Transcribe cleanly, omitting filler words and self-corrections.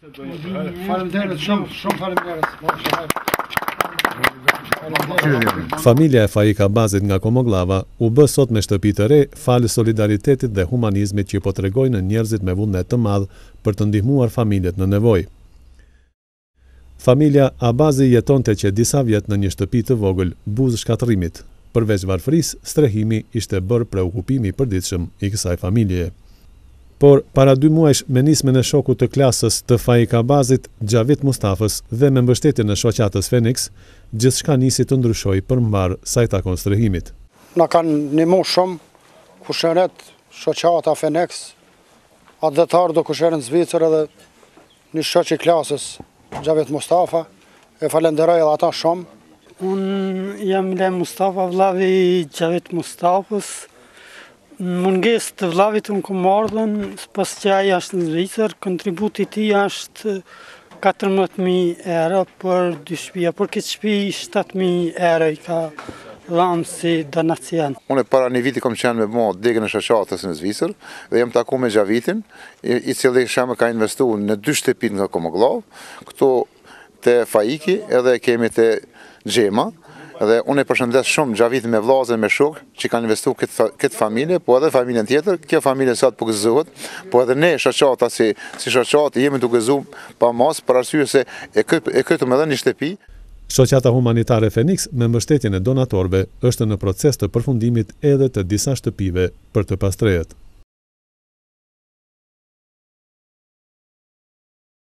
Faleminderit shumë faleminderit. Familja e Faik Abazit nga Komoglava u bë sot me shtëpi të re falë solidaritetit dhe humanizmit që po tregojnë njerëzit me vullnet të madh për të ndihmuar familjet në nevojë. Familja Abazi jetonte që disa vjet në një shtëpi të vogël, buzë shkatërimit. Përveç varfërisë, strehimi ishte bërë preokupimi i përditshëm i kësaj familjeje. Por para 2 muajsh me nismën e shokut të klasës të Faik Abazit, Xhavit Mustafës dhe me mbështetjen e shoqatës Phoenix, gjithçka nisi të ndryshoi përmbar sa i takon strehimit. Na kanë ndihmuar shumë kushëret shoqata Phoenix, adhetar do kushërën Zvicër edhe një shoq i klasës, Xhavit Mustafa, e falenderoj edhe ata shumë. Unë jam Ile Mustafa, vllavi i Xhavit Mustafës. Mungesë të vllavit unë kom ardhën, pas që ai është në Zvicër, kontributi i tij është 14.000 euro për 2 shtëpia, për këtë shtëpi 7.000 euro i ka dhënë si donacion. Unë para një viti kom qenë me mo degën e shoqatës në Zvicër dhe jam taku me Xhavitin, i cili shemë ka investuar në 2 shtëpi nga Komoglav, këtu te Faiki edhe kemi te Xhema. Dhe unë e përshëndes shumë Xhavitin me vllazën me shok që kanë investuar këtë familje, po edhe familjen tjetër. Kjo familje sot po gëzohet, po edhe ne shoqata si shoqatë jemi duke gëzuar pa mos për arsye se e këtu më dhënë një shtëpi. Shoqata humanitare Phoenix me mbështetjen e donatorëve është në proces të përfundimit edhe të disa shtëpive për të pastrehet.